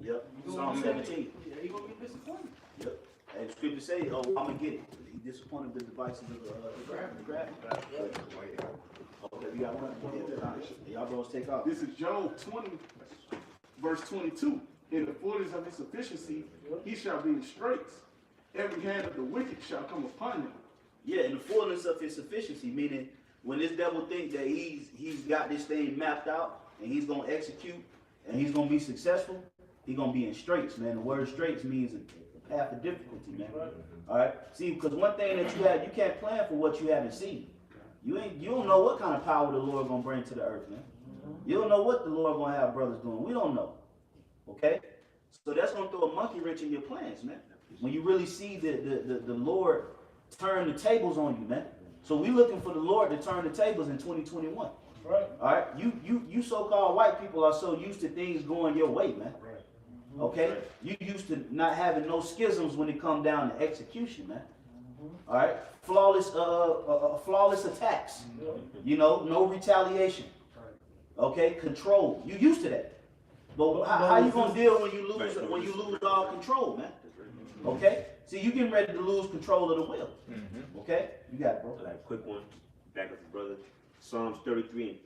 Yep. Psalm 17. Yeah, he gonna get disappointed. Yep. And scripture say, oh, I'm gonna get it. He disappointed the devices of the grab. Okay, we got one. Y'all bros take off. This is Job 20, verse 22. In the fullness of his sufficiency, he shall be in straits. Every hand of the wicked shall come upon him. Yeah, in the fullness of his sufficiency, meaning when this devil thinks that he's got this thing mapped out and he's gonna execute and he's gonna be successful, he's gonna be in straits, man. The word straits means a path of difficulty, man. All right. See, because one thing that you can't plan for what you haven't seen. You don't know what kind of power the Lord gonna bring to the earth, man. You don't know what the Lord gonna have brothers doing. We don't know. Okay? So that's gonna throw a monkey wrench in your plans, man. When you really see the Lord turn the tables on you, man. So we looking for the Lord to turn the tables in 2021. Right. All right? You so-called white people are so used to things going your way, man. Right. Okay? You used to not having no schisms when it come down to execution, man. All right? Flawless attacks. You know, no retaliation. Okay? Control. You used to that. But how you gonna deal when you lose all control, man? Okay? See, you getting ready to lose control of the will. Okay? You got it, bro. Like a quick one, back up, brother. Psalms 33 and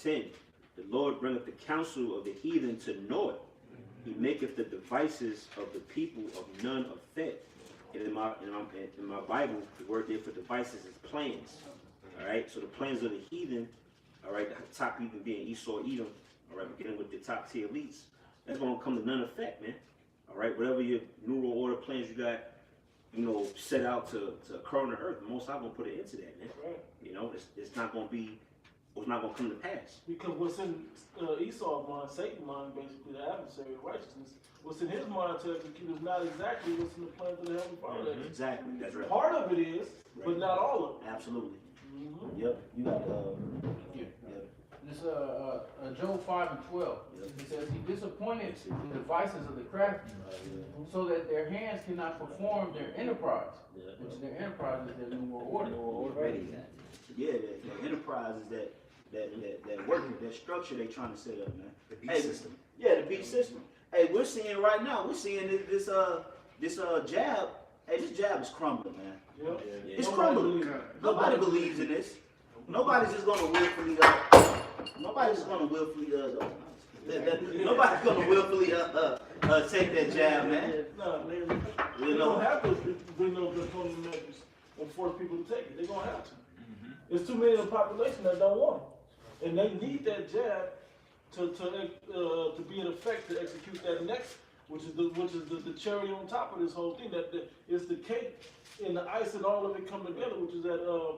10. The Lord bringeth the counsel of the heathen to naught. He maketh the devices of the people of none effect. And in my Bible, the word there for devices is plans. All right. So the plans of the heathen. All right. The top heathen being Esau, Edom. All right. Beginning with the top tier elites. That's gonna come to none effect, man. All right. Whatever your New World Order plans you got, you know, set out to occur on the earth, most I'm gonna put it into that, man. Right. You know, it's not gonna be, it's not gonna come to pass. Because what's in Esau's mind, Satan's mind, basically the adversary of righteousness, what's in his mind to execute is not exactly what's in the plans of the Heavenly Father. Exactly. That's right. Part of it is, but not all of it. Absolutely. Yep. You got This Job 5 and 12. It says he disappointed the devices of the crafty, so that their hands cannot perform their enterprise, which their enterprise is their new world order. yeah, the enterprise is that work, that structure they trying to set up, man. The beat system. Yeah, the beat system. Hey, we're seeing right now, this jab. Hey, this jab is crumbling, man. Yep. It's Nobody crumbling. believes it. Nobody believes in this. Nobody's just gonna willfully. Nobody's just gonna willfully. Nobody's gonna willfully take that jab, man. No, they You know. don't have to bring those draconian measures and force people to take it. They're gonna have to. There's too many in the population that don't want it, and they need that jab to be in effect to execute that next, which is the cherry on top of this whole thing. That is the cake and the ice and all of it come together, which is that the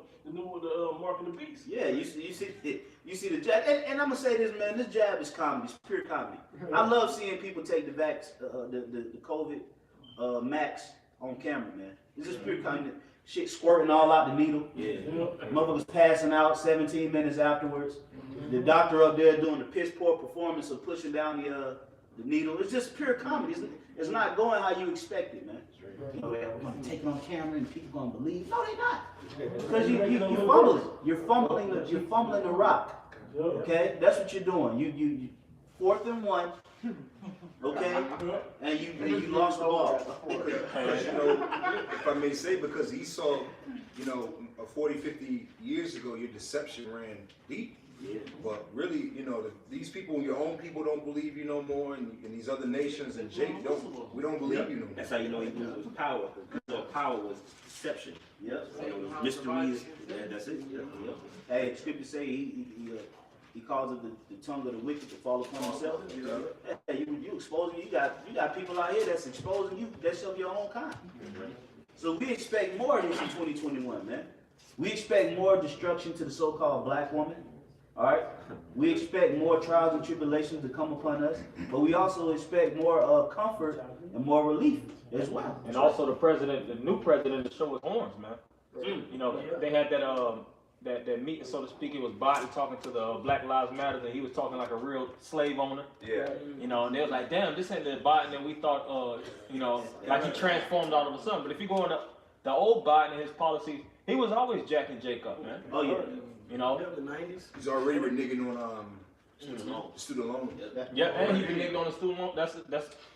mark of the beast. Yeah, you see the jab, and I'm gonna say this, man. This jab is comedy, it's pure comedy. I love seeing people take the COVID max on camera, man. It's just pure comedy. Shit squirting all out the needle. Yeah. Motherfuckers passing out 17 minutes afterwards. The doctor up there doing the piss poor performance of pushing down the needle. It's just pure comedy. It's not going how you expect it, man. You know, we're gonna take it on camera and people gonna believe. No, they not. Because you fumbling. You're fumbling the rock. Okay, that's what you're doing. You 4th and 1. Okay, and you lost the ball. Because, you know, if I may say, because Esau, you know, 40, 50 years ago, your deception ran deep. Yeah. But really, you know, these people, your own people don't believe you no more, and these other nations, and we don't believe you no more. That's how you know he was power. Because power was deception. Yep. You know, mysteries. Yeah, that's it. Yep. Hey, scripture say he causes the tongue of the wicked to fall upon himself. Hey, you exposing. You got people out here that's exposing you. That's of your own kind. So we expect more of this in 2021, man. We expect more destruction to the so-called black woman. All right. We expect more trials and tribulations to come upon us, but we also expect more comfort and more relief as well. And also the new president, to show his horns, man. You know, they had that meeting, so to speak. It was Biden talking to the Black Lives Matter, and he was talking like a real slave owner. Yeah. You know, and they was like, damn, this ain't the Biden that we thought, you know, like he transformed all of a sudden. But if you go in the old Biden and his policies, he was always Jack and Jake up, man. Oh yeah. You know, The 90s. He's already reneging on Student loan. Student loan. Yeah, and he reneged on the student loan. That's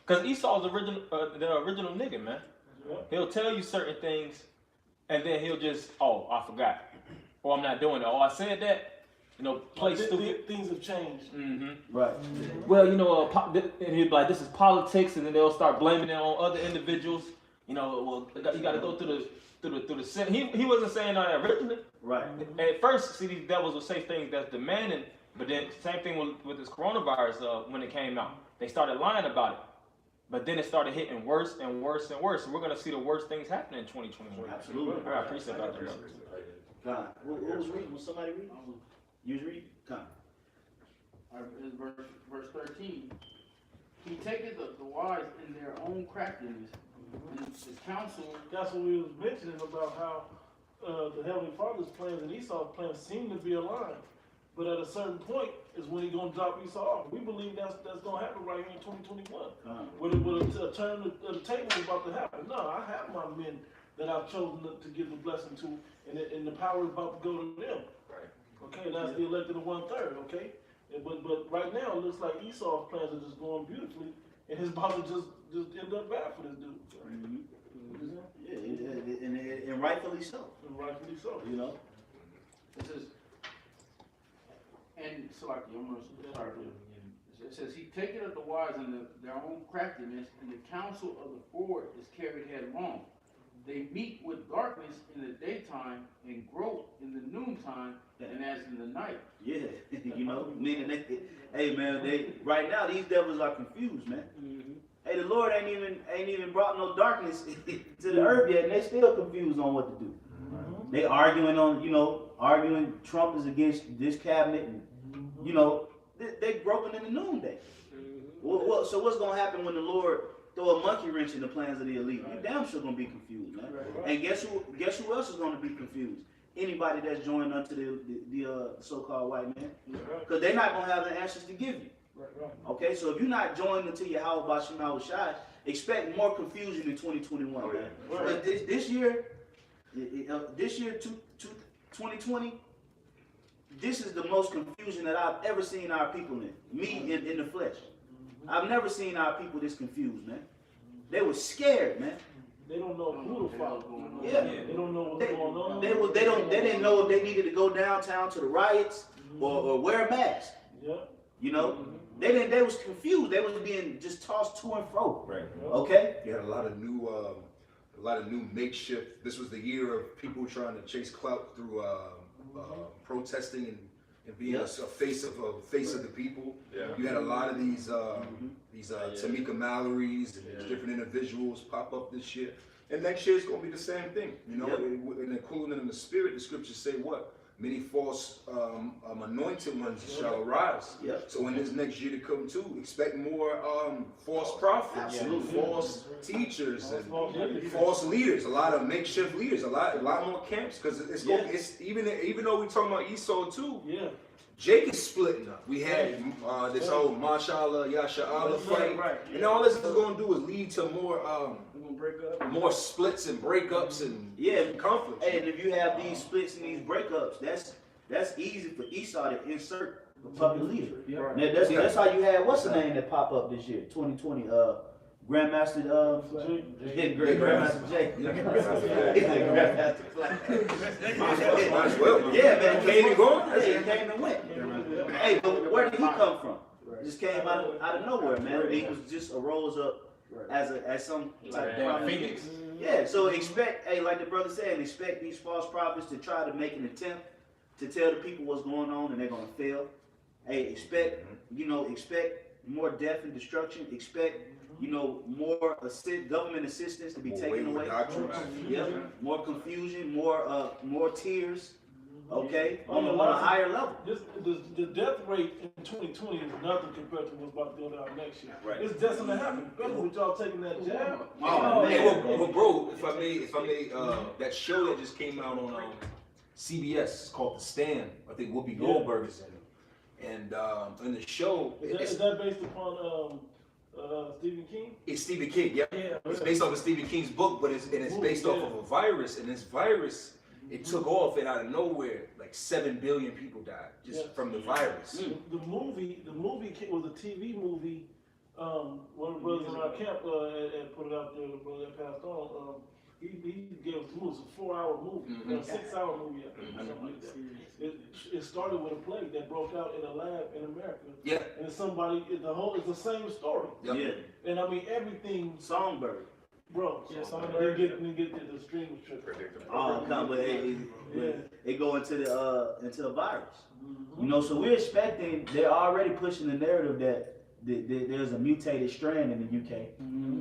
because Esau's the original nigga, man. Yeah. He'll tell you certain things, and then he'll just, oh, I forgot, or I'm not doing it. Oh, I said that. You know, play stupid. Things have changed. Mm-hmm. Right. Well, you know, and he'd be like, this is politics, and then they'll start blaming it on other individuals. You know, well, you got to go through the Senate. He wasn't saying that originally. Right. At first, see, these devils would say things that's demanding, but then same thing with this coronavirus when it came out. They started lying about it. But then it started hitting worse and worse and worse. And we're going to see the worst things happen in 2021. Absolutely. I appreciate that. Con. Who was reading? Was somebody reading? You was reading? Con. It's verse 13. He taketh the wise in their own craftiness, and the counsel. That's what we was mentioning about how the Heavenly Father's plans and Esau's plans seem to be aligned. But at a certain point is when he's gonna drop Esau off. We believe that's gonna happen right here in 2021. With a turn of the table is about to happen. No, I have my men that I've chosen to give the blessing to, and the power is about to go to them. Right. Okay, and that's the elected of 1/3. Okay, but right now it looks like Esau's plans are just going beautifully, and his about to just end up bad for this dude. Mm-hmm. Yeah, and rightfully so. And rightfully so. You know. It says, and Salaki, I'm going to start with it. Says, he taketh of the wise in their own craftiness, and the counsel of the forward is carried headlong. They meet with darkness in the daytime and grow in the noontime, and as in the night. Yeah, you know, meaning hey man, right now these devils are confused, man. Mm-hmm. Hey, the Lord ain't even brought no darkness to the earth yet, and they still confused on what to do. Mm-hmm. They arguing Trump is against this cabinet, and you know, they groping in the noonday. So what's gonna happen when the Lord throw a monkey wrench in the plans of the elite? You damn sure gonna be confused, man. And guess who else is gonna be confused? Anybody that's joined unto the so-called white man, because they're not gonna have the answers to give you. Okay, so if you're not joined unto Yahweh Bashim Shai, expect more confusion in 2021, man. Because this year, 2020, this is the most confusion that I've ever seen our people in. Me in the flesh. I've never seen our people this confused, man. They were scared, man. They don't know who to follow. Yeah. They don't know what's going on. They didn't know if they needed to go downtown to the riots or wear a mask. Yeah. You know? They was confused. They was being just tossed to and fro. Right. Okay? You had a lot of new makeshift. This was the year of people trying to chase clout through protesting and being a face of the people. Yeah. You had a lot of these Tamika Mallory's and these different individuals pop up this year. And next year it's going to be the same thing. You know, in the cooling in the spirit, the scriptures say what? Many false anointed ones shall arise. Yep. So in this next year to come too, expect more false prophets, and false teachers, and false leaders. A lot of makeshift leaders. A lot more camps, because it's going. It's even though we're talking about Esau too. Yeah. Jake is splitting up. We had this whole Mashallah, Yasha'Allah fight, and all this is going to do is lead to more splits and breakups and conflicts. And if you have these splits and these breakups, that's easy for Esau to insert a puppet leader. Now, that's how you had what's the name that popped up this year, 2020. Grandmaster Grandmaster Jay. Grandmaster Flash. Might as well. Yeah, man. Came and gone. He came and went. Hey, but where did he come from? Just came out of nowhere, man. He was just arose up as some type of prophet. Phoenix. Yeah, so expect, hey, like the brother said, expect these false prophets to try to make an attempt to tell the people what's going on, and they're gonna fail. Hey, expect more death and destruction. Expect, more government assistance to be taken away. More confusion, more tears. Okay, on a higher level. The death rate in 2020 is nothing compared to what's about to go down next year. Right. It's destined to happen. Especially with y'all taking that jab. Oh, man. Hey, well, bro, if I may, that show that just came out on CBS called The Stand. I think Whoopi Goldberg is in it, and in the show, is that based upon Stephen King? It's Stephen King. Yeah. It's based off of Stephen King's book, but it's based off of a virus, and this virus it took off, and out of nowhere, like 7 billion people died just Yeah. from the virus. The movie was a TV movie. One of the brothers in our camp had put it out there. The brother that passed on. He gave us the movie. It's a 4-hour movie, a 6-hour movie, something like that. It started with a plague that broke out in a lab in America. Yeah. And it's the same story. Yep. Yeah. And I mean everything, Songbird. bro. Yeah, Songbird. They get to the stream was tripping. Oh, no, but Yeah. it go into the virus. You know, so we're expecting. They're already pushing the narrative that there's a mutated strand in the UK.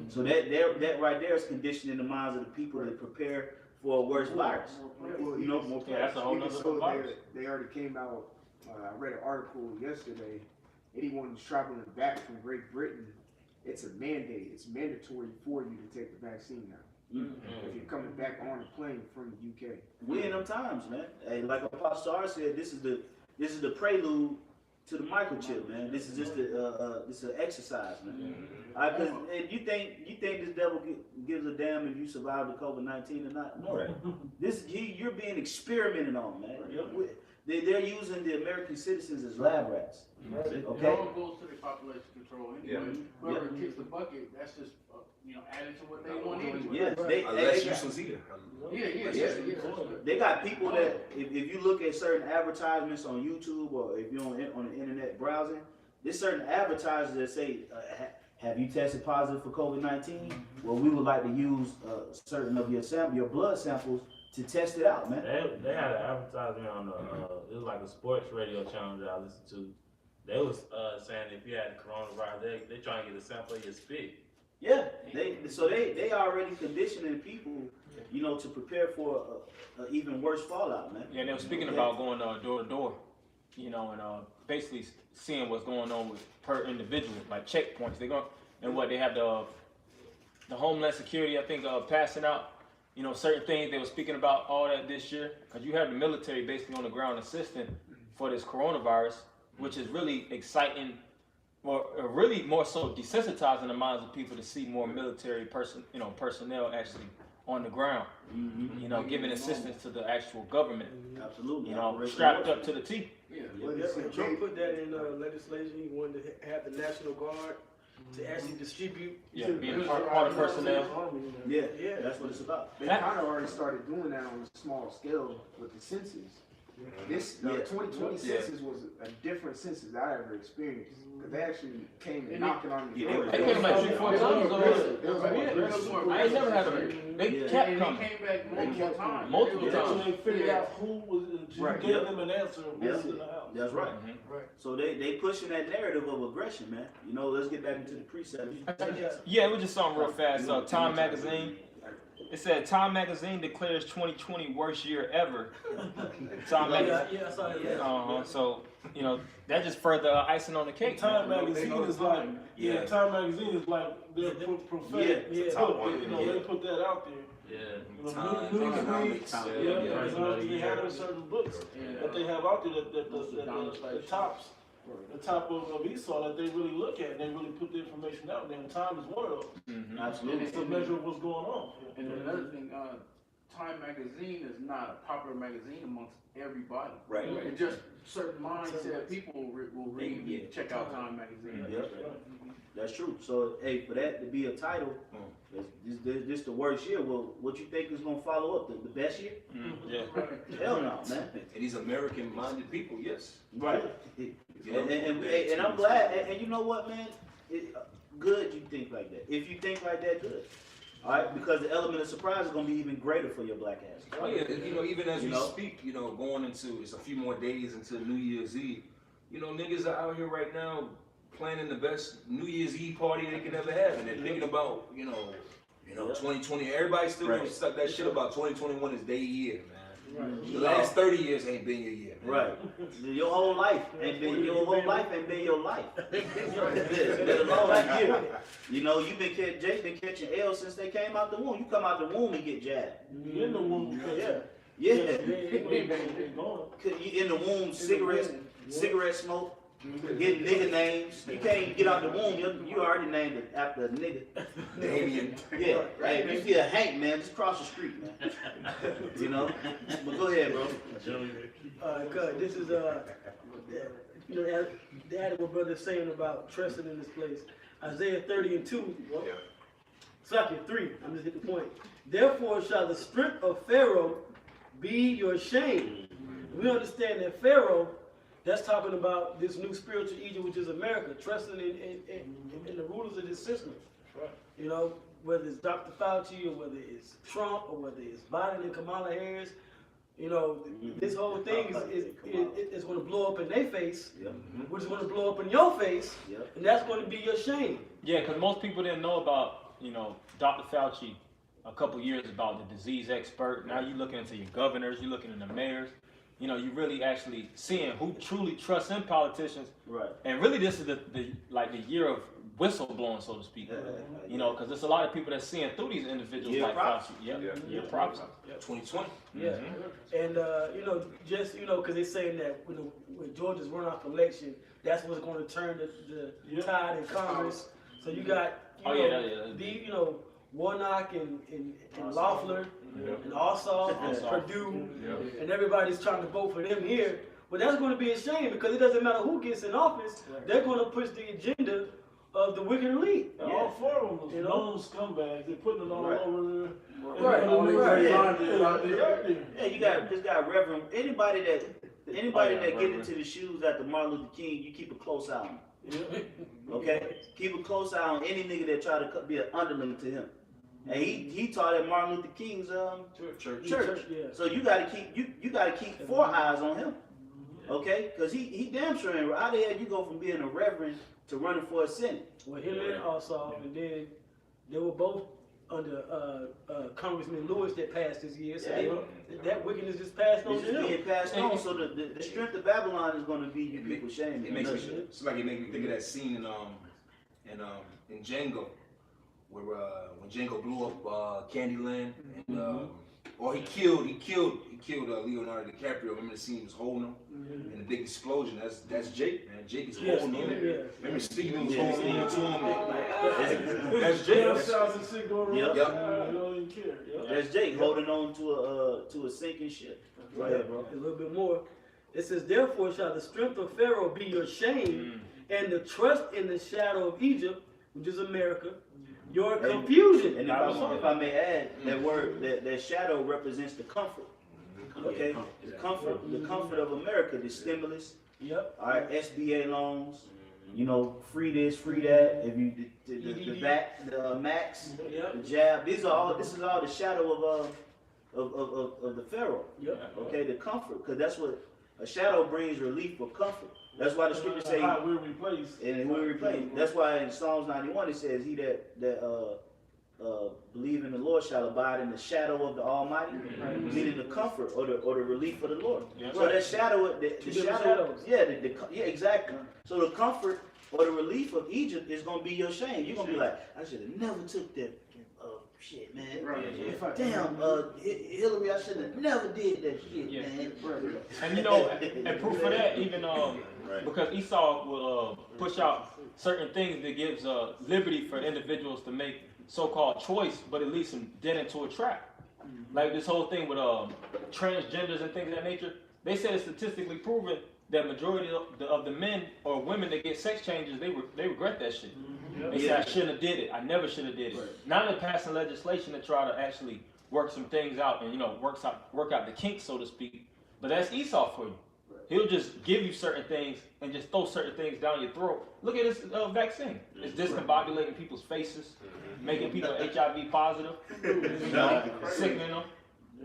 So that right there is conditioning the minds of the people to prepare for a worse virus. Well, You know, more Yeah, that's a whole even nother so, virus. they already came out. I read an article yesterday. Anyone who's traveling back from Great Britain, it's a mandate. It's mandatory for you to take the vaccine now. If you're coming back on a plane from the UK. We in them times, man. Hey, like Apostle R said, this is the prelude to the microchip, man. This is just this is an exercise, man. Cause you think this devil gives a damn if you survive the COVID-19 or not? No. You're being experimented on, man. They're using the American citizens as lab rats. It Okay. all goes to the population control anyway. Yeah. Whoever kicks the bucket, that's just, added to what they want anyway. Yeah, Less useless either. Yeah. they got people that if you look at certain advertisements on YouTube or if you're on the internet browsing, there's certain advertisers that say, "Have you tested positive for COVID-19? Well, we would like to use certain of your blood samples to test it out, man." They had an advertisement on it was like a sports radio channel that I listened to. They was saying if you had coronavirus, they trying to get a sample of your spit. Yeah, they already conditioning people, to prepare for a even worse fallout, man. Yeah, they were speaking about going door to door, and basically seeing what's going on with per individual, like checkpoints. They have the Homeland Security, I think, passing out, certain things. They were speaking about all that this year, because you have the military basically on the ground assisting for this coronavirus, which is really exciting, or really more so desensitizing the minds of people to see more military personnel actually on the ground, giving assistance to the actual government, Absolutely. strapped up to the teeth. Well, Yeah, it's a Trump big- put that in legislation. He wanted to have the National Guard to actually distribute. Yeah, being part of personnel. Yeah, Yeah. that's what it's about. They kind of already started doing that on a small scale with the census. This Yeah. 2020 census was a different census I ever experienced. Because they actually came and knocking on the door. They came like 3-4 times already. I ain't never had them. They Yeah. kept And coming. he came back multiple times. Multiple That's times. when they figured out who was. You Right. gave them an answer. Who was Yeah. in the house? That's right. Right. So they pushing that narrative of aggression, man. Let's get back into the precepts. Yeah, it was just something real fast. Time Magazine. It said Time Magazine declares 2020 worst year ever. Time Magazine. I saw that. So that just further icing on the cake. Time Magazine is like, Time Magazine is like their prophetic. Yeah. book. They put that out there. Yeah. They have certain books that they have out there that the top of Esau that they really look at and they really put the information out there. And Time is one of those. Absolutely. It's a measure of what's going on. And another thing, Time Magazine is not a popular magazine amongst everybody. Right. It's just certain mindset people will read and check out Time Magazine. Yeah. That's true. So, hey, for that to be a title, this the worst year. Well, what you think is gonna follow up? The best year? Yeah. Hell no, man. And these American-minded people, yes. Right. And I'm glad. And you know what, man? Good you think like that. If you think like that, good. All right, because the element of surprise is gonna be even greater for your black ass. Oh yeah, even as we know? speak, going into, it's a few more days until New Year's Eve. Niggas are out here right now planning the best New Year's Eve party they can ever have, and they're thinking about, 2020. Everybody's still gonna stuck that shit about 2021 is their year, man. The last 30 years ain't been your year, man. Right. Your whole life ain't been your life. Let alone that year. You've been Jay's been catching L since they came out the womb. You come out the womb and get jabbed. You in the womb. Yeah. They going. You in the womb, cigarette smoke, getting nigga names. You can't even get out the womb. You already named it after a nigga. Damien. Yeah, hey, if you see a Hank, man, just cross the street, man. You know? But go ahead, bro. Cuz, this is, you know, the added what brother's saying about trusting in this place. Isaiah 30:2. Second 3, I'm just hitting the point. Therefore shall the strength of Pharaoh be your shame. We understand that Pharaoh, that's talking about this new spiritual Egypt, which is America, trusting in the rulers of this system. You know, whether it's Dr. Fauci or whether it's Trump or whether it's Biden and Kamala Harris, you know, this whole thing is going to blow up in their face, which is going to blow up in your face, and that's going to be your shame. Yeah, because most people didn't know about, you know, Dr. Fauci a couple years about the disease expert. Now you're looking into your governors, you're looking into mayors. You know, you really actually seeing who truly trusts in politicians. Right. And really, this is the year of whistleblowing, so to speak. You know, because there's a lot of people that's seeing through these individuals like Fauci. Yeah, props. 2020. Yeah. And, you know, just, you know, because they're saying that when Georgia's runoff election, that's what's going to turn the tide in Congress. So you got, you know, Warnock and Loeffler and Ossoff and Purdue and everybody's trying to vote for them here. But that's going to be a shame because it doesn't matter who gets in office, they're going to push the agenda of the wicked elite. All four of them, known scumbags, they're putting it all over there. Yeah, you got this guy, Reverend. Anybody that get into the shoes after Martin Luther King, you keep a close eye on him. Okay? Keep a close eye on any nigga that try to be an underling to him. And he taught at Martin Luther King's church. So you gotta keep 4 eyes on him. Okay? Because he damn sure ain't. How the hell you go from being a reverend to running for a senate? Well, him and Ossoff, and then they were both under Congressman Lewis that passed this year. So that wickedness just passed on to them. It's being passed on. So the strength of Babylon is going to be you people shame. It makes me, it made me think of that scene in Django, where when Django blew up Candyland, and he killed Leonardo DiCaprio. Remember the scene he was holding him in the big explosion? That's Jake, man. Jake is holding him. Remember Steven was holding him to him. That's Jake. That's Jake holding on to a sinking ship. Go ahead, bro. A little bit more. It says, therefore shall the strength of Pharaoh be your shame, and the trust in the shadow of Egypt, which is America, your confusion. And if I may add, that word, that shadow represents the comfort. Okay? The comfort of America, the stimulus. Yep. All right, SBA loans. You know, free this, free that. If you the max, the jab. This is all the shadow of the Pharaoh. Yep. Okay, the comfort, because that's what a shadow brings, relief or comfort. That's why the scripture say we're replaced. And we're replaced. That's why in Psalms 91 it says, "He that believe in the Lord shall abide in the shadow of the Almighty," meaning the comfort or the relief of the Lord. So that shadow, the shadow, exactly. So the comfort or the relief of Egypt is gonna be your shame. You're gonna be like, I should have never took that. Shit, man. Damn, Hillary, I should have never did that shit, man. And you know, and proof of that, even because Esau will push out certain things that gives liberty for individuals to make so-called choice, but it leads them dead into a trap. Like this whole thing with transgenders and things of that nature. They said it's statistically proven that majority of the men or women that get sex changes, they regret that shit. They say, I shouldn't have did it. I never should have did it. Now they're passing legislation to try to actually work some things out and, work out the kinks, so to speak. But that's Esau for you. He'll just give you certain things and just throw certain things down your throat. Look at this vaccine. It's discombobulating people's faces, making people HIV positive, sickening them.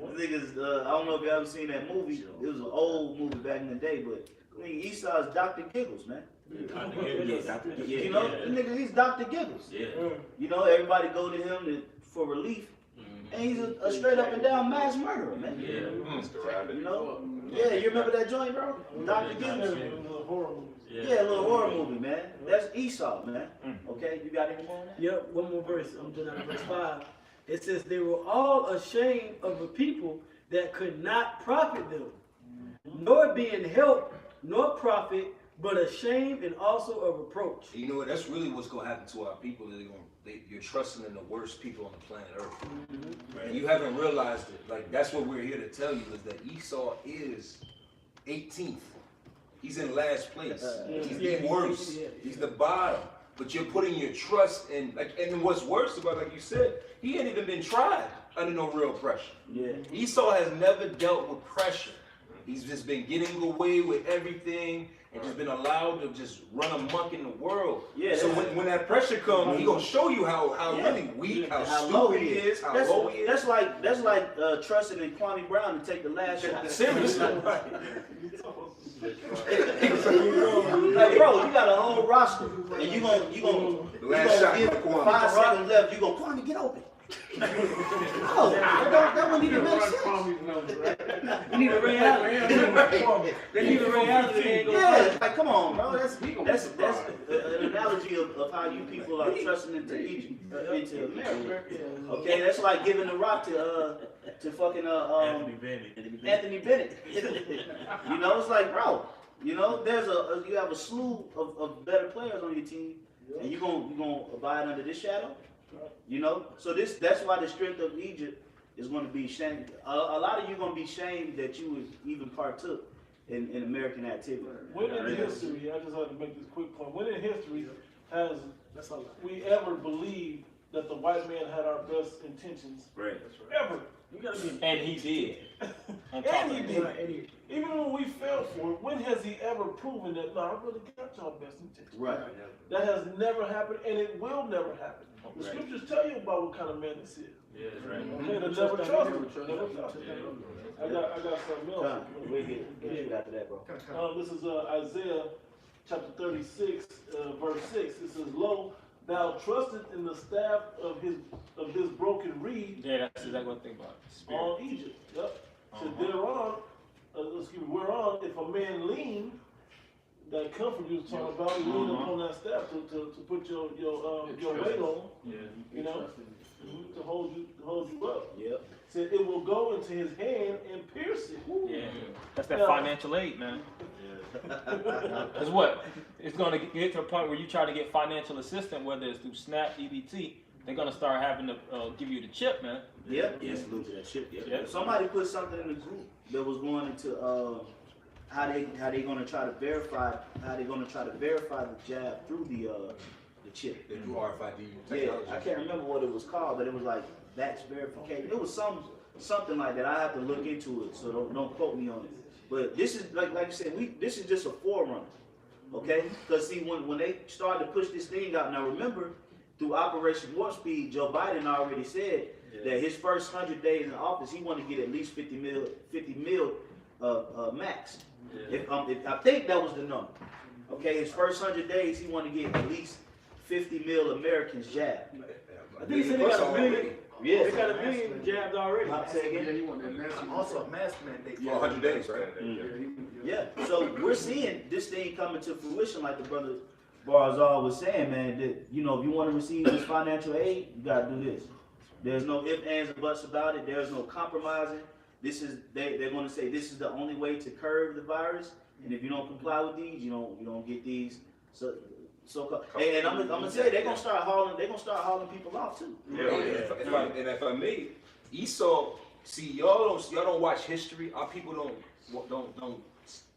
Niggas, I don't know if you ever seen that movie. It was an old movie back in the day, but Esau is Dr. Giggles, man. You know, the nigga, he's Dr. Giggles. You know, everybody go to him for relief. And he's a straight up and down mass murderer, man. You know? Yeah, you remember that joint, bro? Dr. Giggles? Yeah, a little horror movie, man. That's Esau, man. Okay, you got any more on that? Yep, one more verse. I'm doing that verse 5. It says, they were all ashamed of a people that could not profit them, nor being helped, nor profit but a shame and also a reproach. You know what? That's really what's gonna happen to our people. You're trusting in the worst people on the planet Earth, and you haven't realized it. Like that's what we're here to tell you is that Esau is 18th. He's in last place. He's the worst. He's the bottom. But you're putting your trust in, like, and what's worse about, like you said, he ain't even been tried under no real pressure. Yeah. Esau has never dealt with pressure. He's just been getting away with everything and just been allowed to just run amok in the world. Yeah. So when that pressure comes, he gonna show you how really weak, how stupid he is, how low he is. That's like trusting in Kwame Brown to take the last shot. Seriously. Like, bro, you got a whole roster, and you gonna Last shot give for Kwame. 5 seconds left. You go, Kwame, get open. No, that wouldn't even make sense. You need to ring out. They need to ring out. Yeah, like come on, bro. That's an analogy of how you people are trusting into Egypt, into America. Okay, that's like giving the rock to fucking Anthony Bennett. You know, it's like, bro. You know, you have a slew of better players on your team, and you gonna abide under this shadow. You know, so that's why the strength of Egypt is going to be shamed. A lot of you going to be shamed that you was even partook in American activity. When in history, I just have to make this quick point. When in history has we ever believed that the white man had our best intentions? Right. Ever. You gotta be. And he did. And he did. Even when we fell for it, when has he ever proven that, no, I really got y'all best intentions? Right. That has never happened, and it will never happen. The scriptures tell you about what kind of man this is. Yeah, right. Okay, to never trust him. Never trust him. I got something else. We'll get after that, bro. This is Isaiah chapter 36, verse 6. It says, "Lo, thou trustest in the staff of this broken reed." Yeah, that's exactly what I think about. Spirit. On Egypt. Yep. So thereon, whereon if a man lean, that comfort you was talking about, you lean upon that staff to put your weight on, you know, to hold you up. Yep. So it will go into his hand and pierce it. Yeah, that's that financial aid, man. Because what? It's going to get to the point where you try to get financial assistance, whether it's through SNAP, EBT, they're going to start having to give you the chip, man. Yep. Yes, salute to that shit. Yep. Yep. Somebody put something in the group that was going into how they gonna try to verify the jab through the chip. They do RFID Yeah, technology. I can't remember what it was called, but it was like batch verification. It was something like that. I have to look into it, so don't quote me on it. But this is like you said, this is just a forerunner, okay? Because see, when they started to push this thing out, now remember, through Operation Warp Speed, Joe Biden already said that his first 100 days in office, he wanted to get at least 50 mil max. Yeah. If I think that was the number. Okay, his first 100 days, he wanted to get at least 50 mil Americans jabbed. I think he said they got a million. Yes. They got a million jabbed already. Say again? Also a mask mandate for 100 days, right? Yeah, so we're seeing this thing coming to fruition, like the brother Barzal was saying, man, that, you know, if you want to receive this financial aid, you got to do this. There's no ifs, ands, and buts about it. There's no compromising. They're going to say this is the only way to curb the virus, and if you don't comply with these, you don't get these. So and I'm gonna say they're gonna start hauling people off too. Yeah. If I may, Esau. See, y'all don't watch history. Our people don't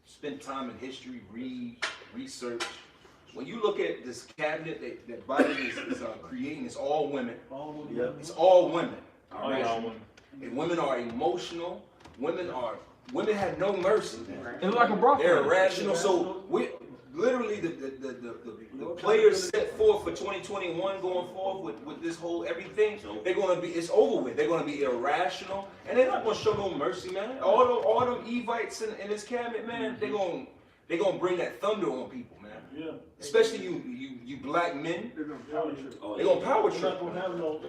spend time in history, read, research. When you look at this cabinet that Biden is creating, it's all women. It's all women. All right? And women are emotional. Women have no mercy. It looks like a brothel. They're irrational. So we literally the players set forth for 2021 going forward with this whole everything. It's over with. They're gonna be irrational, and they're not gonna show no mercy, man. All them Evites in this cabinet, man, they're gonna bring that thunder on people, man. Yeah. Especially you black men. They're gonna power trip. They're gonna power They're trip. not gonna have no.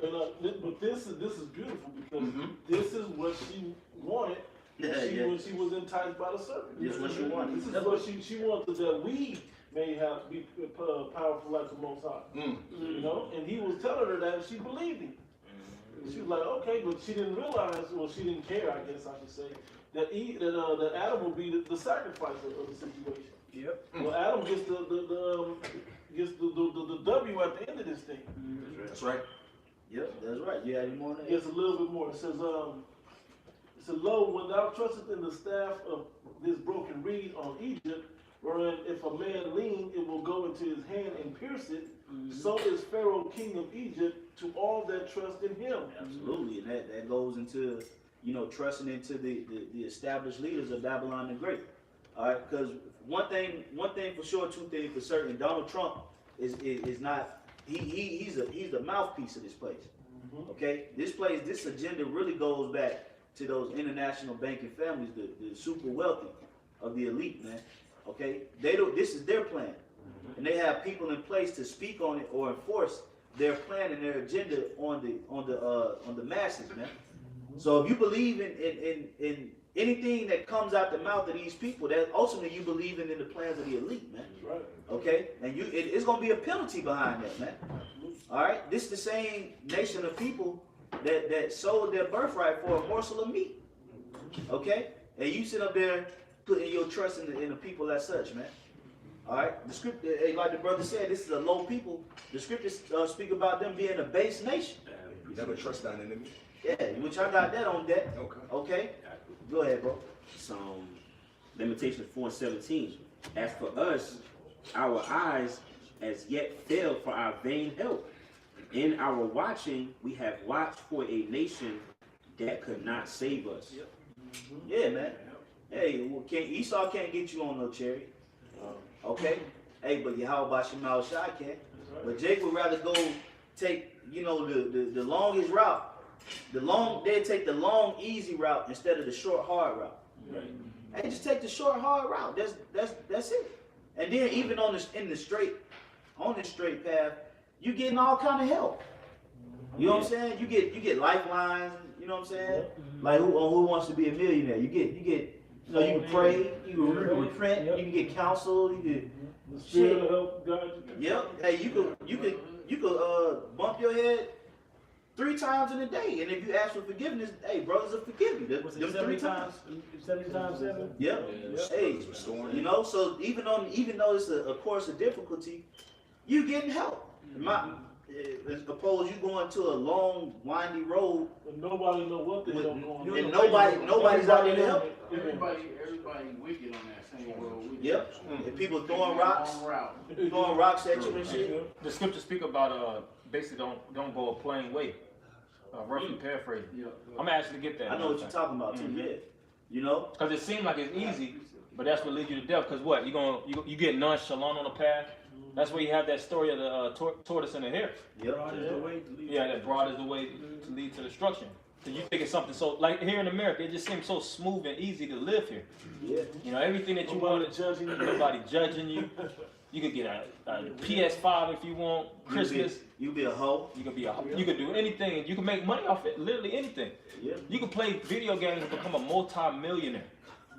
But this is beautiful because this is what she wanted. When she was enticed by the serpent. This is what she wanted. This is what she wanted, that we may have be powerful like the Most High. You know, and he was telling her that, and she believed him. She was like, okay, but she didn't realize, well, she didn't care, I guess I should say, that Adam would be the sacrifice of the situation. Yep. Well, Adam gets the W at the end of this thing. That's right. Yep, that's right. You had any more on that? It's a little bit more. It says, it says, lo, when thou trustest in the staff of this broken reed on Egypt, wherein if a man lean, it will go into his hand and pierce it. So is Pharaoh king of Egypt to all that trust in him. Absolutely, and that goes into, you know, trusting into the established leaders of Babylon the Great. All right, because one thing for sure, two things for certain. Donald Trump is not he's the mouthpiece of this place. Okay, this agenda really goes back to those international banking families, the super wealthy of the elite, man. Okay, this is their plan, and they have people in place to speak on it or enforce their plan and their agenda on the masses, man. So if you believe in anything that comes out the mouth of these people, that ultimately you believe in the plans of the elite, man. Right. Okay, and it's gonna be a penalty behind that, man. All right, this is the same nation of people that sold their birthright for a morsel of meat. Okay, and you sit up there putting your trust in the people as such, man. All right, the scripture, like the brother said, this is a low people. The scriptures speak about them being a base nation. You never trust thine enemy. Yeah, which I got that on deck. Okay. Okay, go ahead, bro. Lamentations 4:17. As for us, our eyes as yet fail for our vain help. In our watching, we have watched for a nation that could not save us. Yeah, man. Hey, well, Esau can't get you on no chariot. Okay? Hey, but Yahweh Shemal Shai can. But Jake would rather go take, you know, the longest route. They'd take the long, easy route instead of the short, hard route. Right. Hey, just take the short, hard route. That's it. And then even on this straight path, you getting all kind of help. You know what I'm saying? You get lifelines. You know what I'm saying? Like who wants to be a millionaire? You get. You know, you can pray. You can repent. You can get counsel. You can. The spirit of help guide you. Yep. Hey, you could bump your head 3 times in a day, and if you ask for forgiveness, hey, brothers will forgive you. Was Them it 3 70 times. 70 times 7? Yep. Yeah. Hey, It's restoring. you know, so even though it's a course of difficulty, you getting help. As opposed you going to a long, windy road, And nobody know what the hell going on. and nobody's out there to help. Everybody wicked on that same road. Yep. And people throwing rocks, at you and shit. The scriptures speak about basically don't go a plain way. Roughly paraphrasing. I'm gonna actually get that. I know what you're talking about too, yeah. You know? Because it seems like it's easy, but that's what leads you to death. Because what you get nonchalant on the path. That's where you have that story of the tortoise and the hare. Yep. Broad is the way to lead. Yeah, that broad is the way to lead to destruction. So you think it's something so like here in America, it just seems so smooth and easy to live here. Yeah. You know, everything that you Nobody want, judging you. nobody judging you. You could get a PS5 if you want. Christmas, You be a hoe. you could do anything. You can make money off it. Literally anything. Yeah. You can play video games and become a multi-millionaire.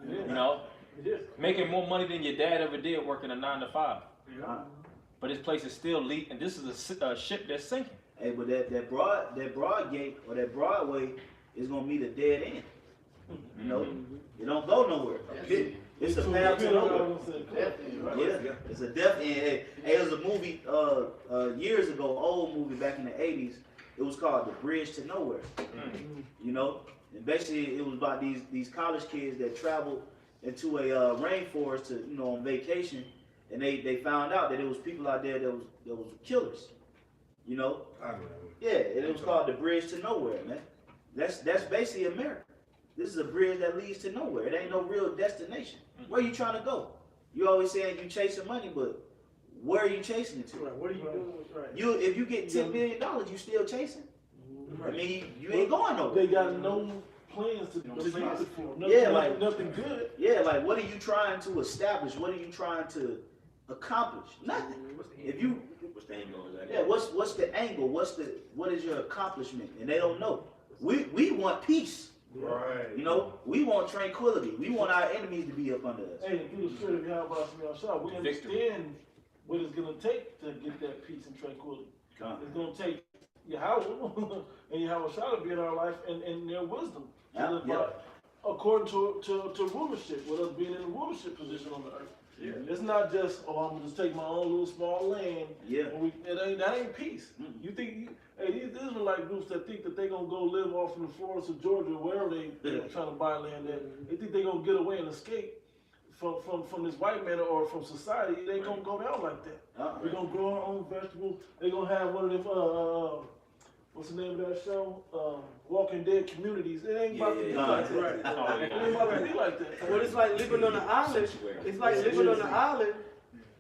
Yeah. You know, It is. making more money than your dad ever did working a 9 to 5. Uh, But this place is still leaking, and this is a ship that's sinking. Hey, but that broad gate or that Broadway is gonna meet a dead end. You know, it don't go nowhere. It's a path to nowhere. Yeah, it's a death end. Hey, it was a movie years ago, old movie back in the 80s. It was called The Bridge to Nowhere. You know, and basically it was about these college kids that traveled into a rainforest to on vacation, and they found out that there was people out there that was killers. You know, I remember. yeah, and it was called The Bridge to Nowhere, man. That's basically America. This is a bridge that leads to nowhere. It ain't no real destination. Where you trying to go? You always saying you chasing money, but where are you chasing it to? Right, what are you doing? Right. If you get $10 billion, you still chasing? I mean, you ain't going nowhere. They got no plans to use it for. Nothing, Yeah, like- nothing good. Yeah, like what are you trying to establish? What are you trying to accomplish? Nothing. If you What's the angle of that? Yeah, what's the angle? What is your accomplishment? And they don't know. We want peace. Right. You know, we want tranquility. We want our enemies to be up under us. Hey, through the spirit of Yahweh, we understand what it's going to take to get that peace and tranquility. It's going to take Yahweh and Yahweh to be in our life and their wisdom. Yeah, To live yeah. by, according to rulership, with us being in a rulership position on the earth. It's not just, oh, I'm gonna just take my own little small land. Yeah. And that ain't peace. You think, hey, these Israelite groups that think that they gonna go live off in the forests of Georgia, wherever they're trying to buy land at, they think they gonna get away and escape from this white man or from society. It ain't gonna go down like that. We're gonna grow our own vegetables. They're gonna have one of them, what's the name of that show? Walking Dead communities. It ain't about to be like that. Right. It ain't about to be like that. Well, it's like living on an island. It's like living on an island.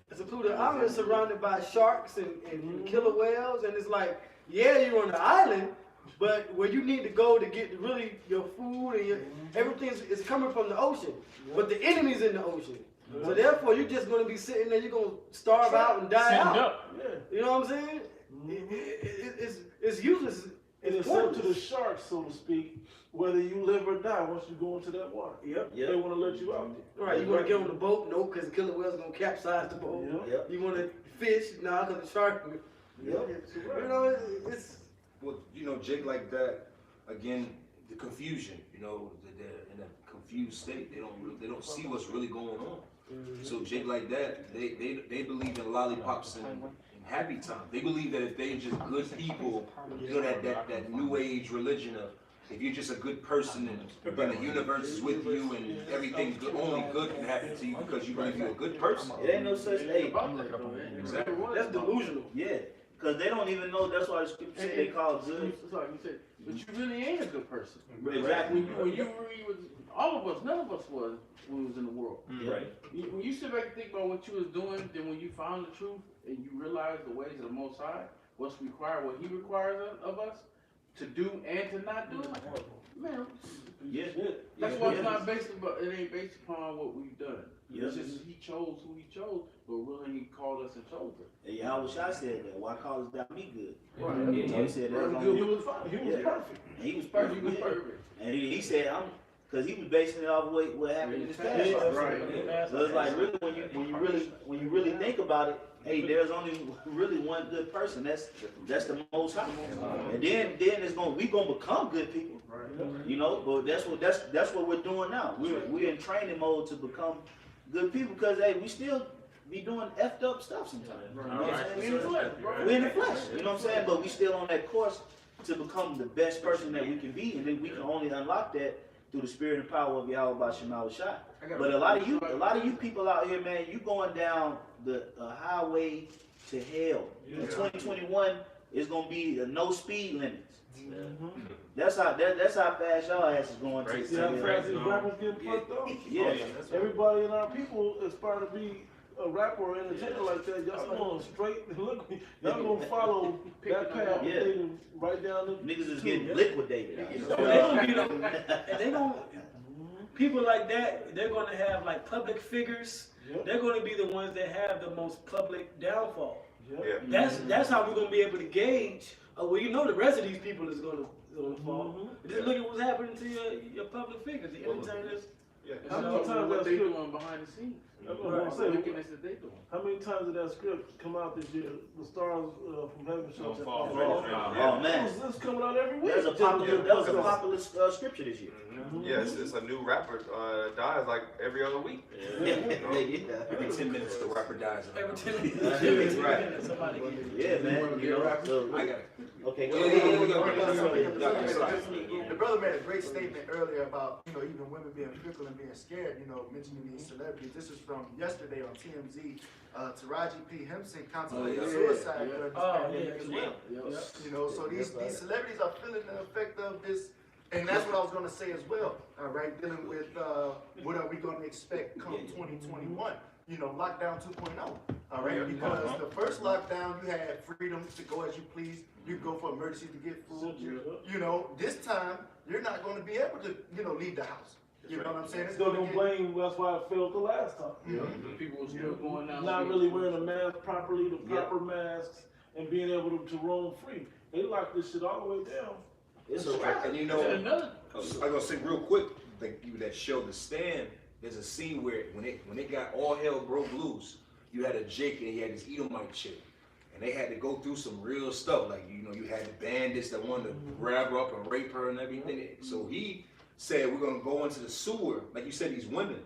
It's a secluded island surrounded by sharks and killer whales, and it's like, yeah, you're on the island, but where you need to go to get really your food and everything is coming from the ocean. But the enemy's in the ocean. So therefore, you're just going to be sitting there. You're going to starve out and die out. You know what I'm saying? It's useless. And it's up to the sharks, so to speak, whether you live or die once you go into that water. Yep. They want to let you out there. Right, you want to get on the boat? No, because the killer whale's going to capsize the boat. Yep. You want to fish? No, because the shark. Yep. You know, it's. Well, you know, Jake like that, again, the confusion, you know, they're in a confused state. They don't see what's really going on. So Jake like that, they believe in lollipops and happy time. They believe that if they're just good people, you know, that new age religion of if you're just a good person and then the universe is with you and everything good, only good can happen to you because you believe you're a good person. It ain't no such thing. Exactly. That's delusional. Yeah. Because they don't even know that's why the scripture say they call it good. Sorry, you said, but you really ain't a good person. Exactly. When you read, all of us, none of us was when we was in the world. Right. When you sit back and think about what you was doing, then when you found the truth and you realize the ways of the Most High, what's required, what He requires of us to do and to not do, man. Yeah. That's why it's not based upon. It ain't based upon what we've done. Yeah. It's just He chose who He chose, but really He called us and chose us. And Yahweh Shai said that. Why callest thou me good? Right. He said that. He was fine. He was perfect. And he was perfect. He was yeah. perfect. And he said, because he was basing it off of what happened in his past. Yeah, Right. So it's like really when you really think about it, hey, there's only really one good person. That's the Most High. And then we gonna become good people. You know, but that's what we're doing now. We're in training mode to become good people because hey, we still be doing effed up stuff sometimes. You know what I'm saying? We're in the flesh. You know what I'm saying? But we still on that course to become the best person that we can be, and then we can only unlock that through the spirit and power of Yahweh Bashim Shai. But a lot of you people out here, man, you going down the highway to hell. In 2021, it's gonna be a no speed limit. That's how fast y'all ass is going to. See how fast these rappers getting fucked up? Yeah. Everybody in our people aspire to be a rapper or entertainer like that. Y'all going straight. Look, y'all gonna follow that path. Yeah. Right down the. Niggas is getting liquidated. And they gonna people like that. They're gonna have like public figures. Yep. They're gonna be the ones that have the most public downfall. Yep. That's how we're gonna be able to gauge. Well, you know the rest of these people is gonna fall. Just look at what's happening to your public figures, the entertainers. How many times what that they script? doing behind the scenes? That's what I'm saying. Wickedness that they doing. How many times did that script come out this year? The Stars from Heaven show. Don't fall. Oh man, It's coming out every week. that was a popular scripture this year. Yes, it's a new rapper dies like every other week. Every 10 minutes the rapper dies. Every 10 minutes. Right. Somebody gets Yeah, man. You know, so, I got it. okay. The brother made a great statement earlier about, even women being fickle and being scared, mentioning these celebrities. This is from yesterday on TMZ. Taraji P. Henson contemplated suicide during this pandemic as well. So these celebrities are feeling the effect of this, and that's what I was going to say as well, all right, dealing with what are we going to expect come 2021. Lockdown 2.0, all right? Because the first lockdown, you had freedom to go as you please. You could go for emergency to get food. This time, you're not going to be able to, leave the house. You know what I'm saying? It's Still going gonna to blame, that's why it failed the last time. People are still going down. Not really wearing a mask properly, the proper masks, and being able to roam free. They locked this shit all the way down. It's a wrap. And I'm gonna say real quick, like even that show The Stand, there's a scene where when it got all hell broke loose, you had a Jake and he had this Edomite chick. And they had to go through some real stuff. Like, you had the bandits that wanted to grab her up and rape her and everything. So he said, we're gonna go into the sewer, like you said, these women.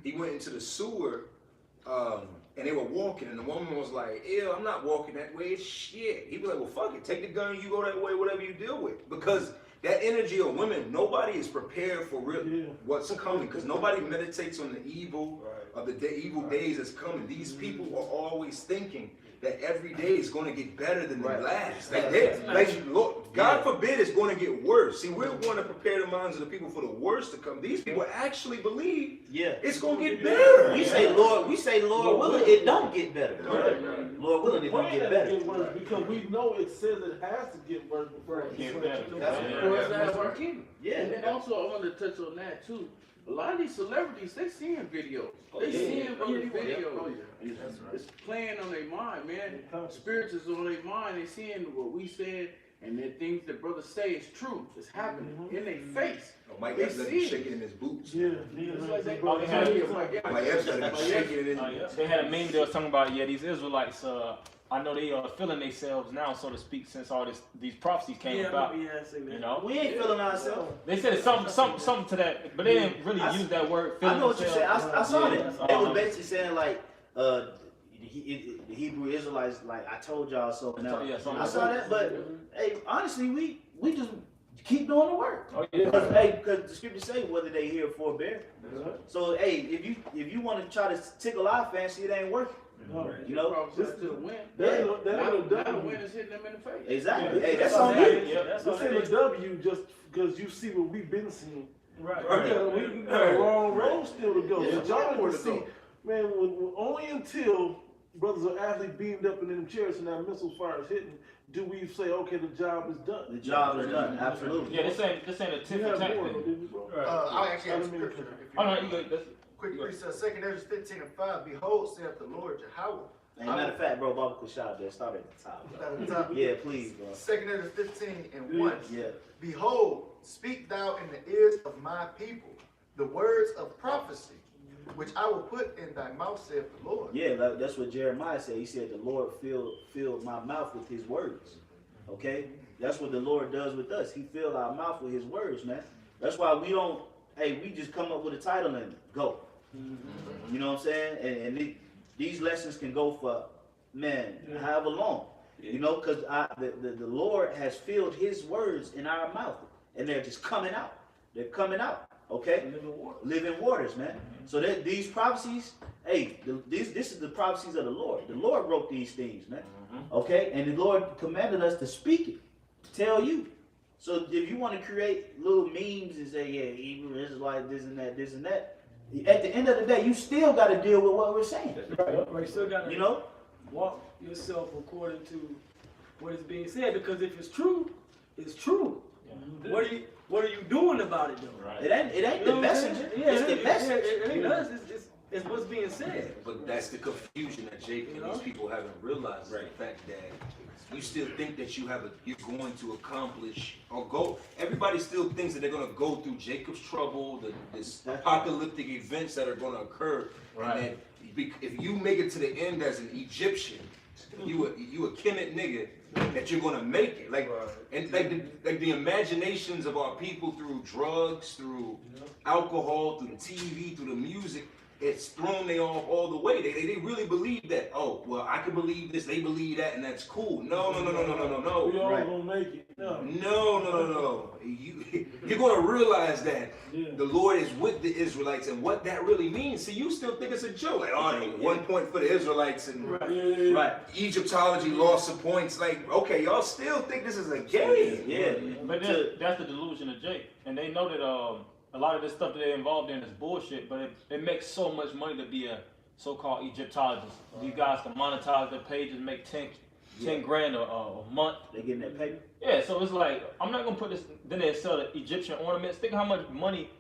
He went into the sewer and they were walking, and the woman was like, ew, I'm not walking that way, it's shit. He was like, well, fuck it, take the gun, you go that way, whatever you deal with. Because that energy of women, nobody is prepared for what's coming, because nobody meditates on the evil of the evil days that's coming. These people are always thinking that every day is going to get better than the last. Look, God forbid it's going to get worse. See, we're going to prepare the minds of the people for the worst to come. These people actually believe it's going to get better. We say, Lord willing, it don't get better. Lord willing, it don't get better. Because we know it says it has to get worse before it gets better. Yeah. And then also I wanted to touch on that too. A lot of these celebrities, they seeing videos. They seeing other videos. It's playing on their mind, man. Spirits is on their mind. They seeing what we said, and the things that brothers say is true. It's happening in their face. Mike Epps let him shake it in his boots. Yeah. Mike Epps let him shake it in his boots. They had a meme they was talking about, these Israelites, I know they are feeling themselves now, so to speak, since all these prophecies came about. You know, we ain't feeling ourselves. They said something to that, but they didn't really use that word. I know what you said. I saw that. They was basically saying like, the Hebrew Israelites, like I told y'all so. Now I saw that, but hey, honestly, we just keep doing the work. Because the scriptures say whether they hear or forbear. So hey, if you want to try to tickle our fancy, it ain't working. You know, the win. The win is hitting them in the face. Exactly. Hey, that's on you. It's in the W just because you see what we've been seeing. Right. We got a long road still to go. So y'all want to see, man, only until brothers are actually beamed up in them chairs and that missile fire is hitting, do we say, okay, the job is done? The job is done, absolutely. Yeah, this ain't a tip for tack thing. I actually have a scripture. Oh no, you good. Quick precept, 2 Ezra 15:5. Behold, saith the Lord Jehovah. Hey, matter of fact, bro, Baba could shout there. Start at the top. Start at the top. Yeah, please, bro. 2 Ezra 15:1. Yeah. Behold, speak thou in the ears of my people the words of prophecy, which I will put in thy mouth, saith the Lord. Yeah, that's what Jeremiah said. He said, the Lord filled my mouth with his words. Okay? That's what the Lord does with us. He filled our mouth with his words, man. That's why we just come up with a title and go. You know what I'm saying? And these lessons can go for, however long. You know, because the Lord has filled his words in our mouth. And they're just coming out. They're coming out. Okay? Living waters, man. So that these prophecies, this is the prophecies of the Lord. The Lord wrote these things, man. Okay? And the Lord commanded us to speak it. To tell you. So if you want to create little memes and say, Hebrew Israelite, this and that, at the end of the day, you still got to deal with what we're saying. Right. Still got to walk yourself according to what is being said, because if it's true, it's true. Yeah. What are you doing about it though? Right. It ain't the messenger. It's the message. It ain't us. It's what's being said. But that's the confusion that Jacob and these people haven't realized. The fact that you still think that you're going to accomplish or go. Everybody still thinks that they're going to go through Jacob's trouble, this apocalyptic events that are going to occur, and that if you make it to the end as an Egyptian, you a Kemet nigga, that you're going to make it. And the imaginations of our people through drugs, through alcohol, through the TV, through the music. It's thrown they off all the way. They really believe that, I can believe this, they believe that, and that's cool. No. We all gonna make it. No. You're gonna realize that the Lord is with the Israelites and what that really means. See, you still think it's a joke. Like, 1 point for the Israelites and Egyptology lost some points. Like, okay, y'all still think this is a game. Yeah. But that's the delusion of Jake. And they know that a lot of this stuff that they're involved in is bullshit, but it makes so much money to be a so-called Egyptologist. These guys can monetize their pages and make 10 grand a month. They getting that paper? Yeah, so it's like, I'm not going to put this, then they sell the Egyptian ornaments. Think how much money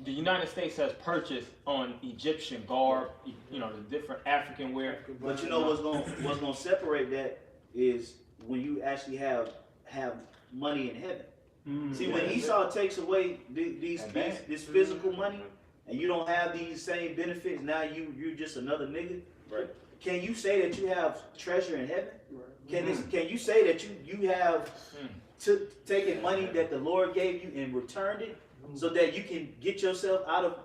the United States has purchased on Egyptian garb, the different African wear. But you know what's going to separate that is when you actually have money in heaven. See, when Esau takes away this physical money, and you don't have these same benefits, now you're just another nigga. Right. Can you say that you have treasure in heaven? Can you say that you have taken money that the Lord gave you and returned it so that you can get yourself out of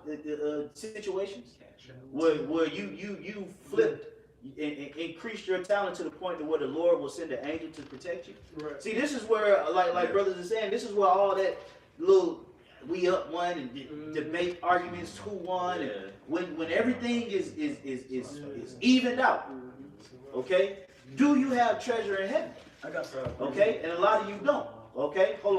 situations where you flipped and increased your talent to the point to where the Lord will send an angel to protect you. Right. See, this is where, like brothers are saying, this is where all that little we up one and debate arguments who won, and when everything is evened out. Okay, do you have treasure in heaven? I got some. Okay, and a lot of you don't. Okay, hold on.